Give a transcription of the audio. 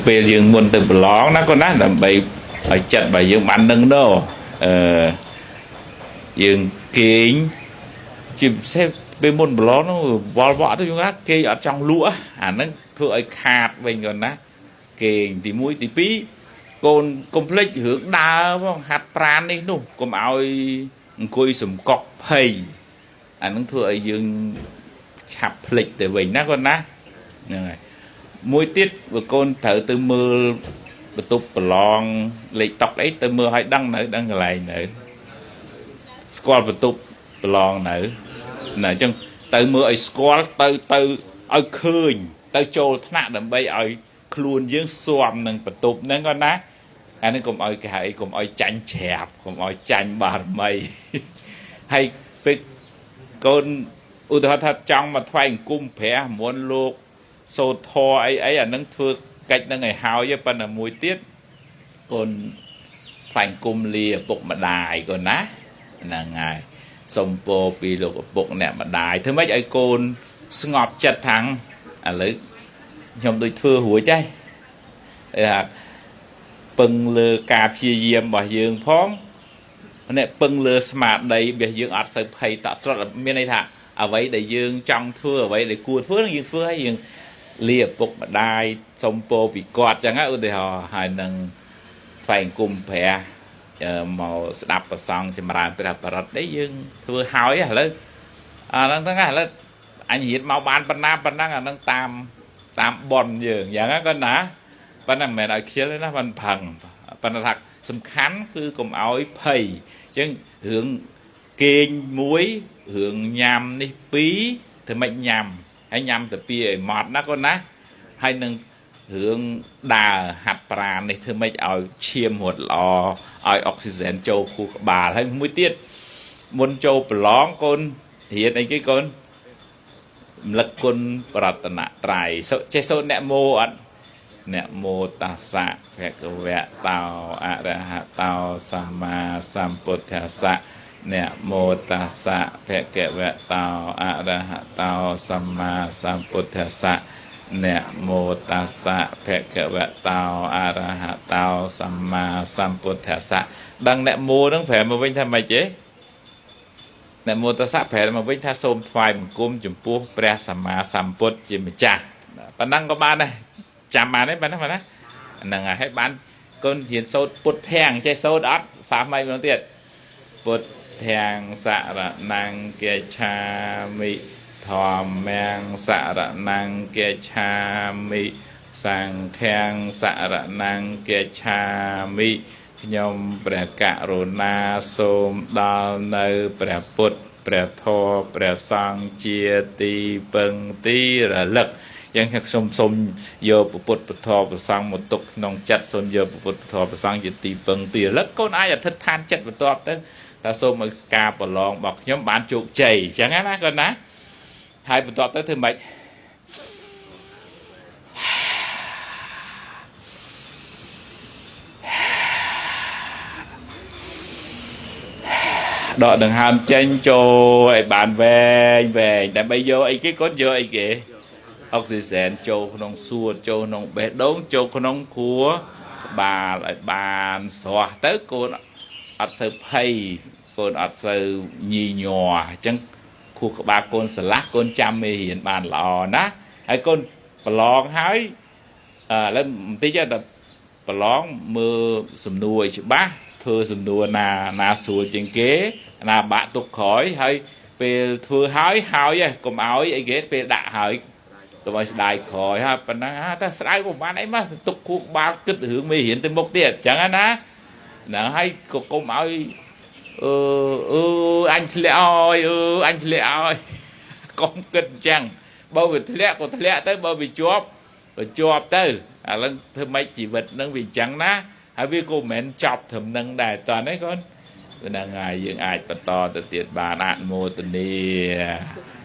ពេលយើងមុនទៅប្រឡងណាគាត់ណាដើម្បីឲ្យចិត្តបើយើងបាននឹងណយើងគេងជាពិសេសពេលមុនប្រឡងនោះវល់វក់ទៅយើងថាគេអត់ចង់លក់អាហ្នឹងធ្វើឲ្យខាតវិញគាត់ណាគេងទី1ទី2កូនកុំភ្លេចរឿងដើរផងហាត់ប្រាណនេះនោះកុំឲ្យអង្គុយសំកក់ភ័យអាហ្នឹងធ្វើឲ្យយើងឆាប់ភ្លេចទៅវិញណាគាត់ណាហ្នឹងហើយមួយទៀតបើកូនត្រូវទៅមើលបន្ទប់ប្រឡងលេខតុកអីទៅមើលឲ្យដឹងនៅដឹងកន្លែងនៅស្គាល់បន្ទប់ប្រឡងនៅណាអញ្ចឹងទៅមើលឲ្យស្គាល់ទៅឲ្យឃើញទៅចូលថ្នាក់ដើម្បីឲ្យខ្លួនយើងស៊ាំនឹងបន្ទប់ហ្នឹងគាត់ណាអានេះកុំឲ្យគេហៅអីកុំឲ្យចាញ់ច្រាបកុំឲ្យចាញ់បារមីហើយពេលកូនឧទាហរណ៍ថាចង់មកថ្វាយអង្គមព្រះមុនលោកសូត្រធរអីអានឹងធ្វើកិច្ចនឹងឲ្យហើយប៉ុន្តែមួយទៀតកូនថ្វាយអង្គមលាឪពុកម្ដាយកូនណាហ្នឹងហើយសុំពរពីលោកឪពុកអ្នកម្ដាយធ្វើម៉េចឲ្យកូនស្ងប់ចិត្តថាំងឥឡូវខ្ញុំដូចធ្វើរួចហើយថាពឹងលើការព្យាយាមរបស់យើងផងអ្នកពឹងលើស្មារតីរបស់យើងអត់សូវភ័យតក់ស្លុតមានន័យថាអ្វីដែលយើងចង់ធ្វើអ្វីដែលគួរធ្វើនឹងយើងធ្វើឲ្យយើងលាឪពុកម្ដាយសុំពរពីគាត់ចឹងឧទាហរណ៍ហើយនឹងថ្វាយអង្គមព្រះមកស្ដាប់ប្រសង់ចម្រើនព្រះបរិត្តនេះយើងធ្វើហើយឥឡូវអាហ្នឹងហ្នឹងឥឡូវអញរៀនមកបានប៉ុណ្ណាប៉ុណ្ណឹងអាហ្នឹងតាមបនយើងយ៉ាងហ្នឹងក៏ណាប៉ុន្តែមិនមែនឲ្យខ្ជិលទេណាមិនផឹងប៉ុន្តែថាសំខាន់គឺកុំឲ្យភ័យអញ្ចឹងរឿងគេងមួយរឿងញ៉ាំនេះពីរធ្វើម៉េចញ៉ាំហើយញ៉ាំទៅពីឲ្យម៉ត់ណាកូនណាហើយនឹងរឿងដើរហាត់ប្រាណនេះធ្វើម៉េចឲ្យឈាមរត់ល្អឲ្យអុកស៊ីហ្សែនចូលខួរក្បាលហើយមួយទៀតមុនចូលប្រឡងកូនរៀនអីគេកូនរំលឹកគុណប្រតនត្រ័យចេះសូត្រអ្នកមោអត់អ្នកមោតាសៈភគវៈតោអរហតោសម្មាសម្ពុទ្ធស្សៈអ្នកមោតាសៈភគវៈតោអរហតោសម្មាសម្ពុទ្ធស្សៈអ្នកមោតាសៈភគវៈតោអរហតោសម្មាសម្ពុទ្ធស្សៈដឹងអ្នកមោនឹងប្រែមកវិញថាម៉េចទេអ្នកមោតាសៈប្រែមកវិញថាសូមថ្វាយបង្គំចំពោះព្រះសម្មាសម្ពុទ្ធជាម្ចាស់ប៉ុណ្ណឹងក៏បានដែរចាំបានទេប៉ុណ្ណឹងណាហ្នឹងហើយបានកូនរៀនសូត្រពុទ្ធធាំងចេះសូត្រអត់សាមម្ដងទៀតពុទ្ធធាំងសរណង្គាឆាមិធម្មំសរណង្គាឆាមិសង្ឃំសរណង្គាឆាមិខ្ញុំព្រះករុណាសូមដល់នៅព្រះពុទ្ធព្រះធម៌ព្រះសង្ឃជាទីពឹងទីរលឹកយ៉ាងខ្ញុំសូមយកពុទ្ធពធប្រសង់មកទុកក្នុងចិត្តសូមយកពុទ្ធពធប្រសង់ជាទីពឹងទីរលឹកកូនអាចអធិដ្ឋានចិត្តបន្ទាប់ទៅតែសូមឲ្យការប្រឡងរបស់ខ្ញុំបានជោគជ័យអញ្ចឹងណាកូនណាហើយបន្ទាប់ទៅធ្វើម៉េចដកដង្ហើមចេញចូលឲ្យបានវែងដើម្បីយកអីគេកូនយកអីគេអុកស៊ីហ្សែនចូលក្នុងសួតចូលក្នុងបេះដូងចូលក្នុងខួរក្បាលឲ្យបានស្រស់ទៅកូនអត់សូវភ័យកូនអត់សូវញីញ័រអញ្ចឹងខួរក្បាលកូនស្រឡះកូនចាំមេរៀនបានល្អណាហើយកូនប្រឡងហើយឥឡូវបន្តិចតែប្រឡងមើលសំណួរឲ្យច្បាស់ធ្វើសំណួរណាស្រួលជាងគេណាបាក់ទុកក្រោយហើយពេលធ្វើហើយកុំឲ្យអីគេពេលដាក់ហើយកុំឲ្យស្ដាយក្រោយហើយប៉ុណ្ណាតែស្ដាយក៏បានអីមកទុកខួរក្បាលគិតរឿងមេរៀនទៅមុខទៀតអញ្ចឹងណាហ្នឹងហើយក៏កុំឲ្យអញធ្លាក់អើយអញធ្លាក់អើយកុំគិតអញ្ចឹងបើវាធ្លាក់ក៏ធ្លាក់ទៅបើវាជាប់ក៏ជាប់ទៅឥឡូវធ្វើម៉េចជីវិតហ្នឹងវាអញ្ចឹងណាហើយវាក៏មិនមែនចប់ត្រឹមហ្នឹងដែរតើនេះកូនហ្នឹងហើយយើងអាចបន្តទៅទៀតបានអនុមោទនា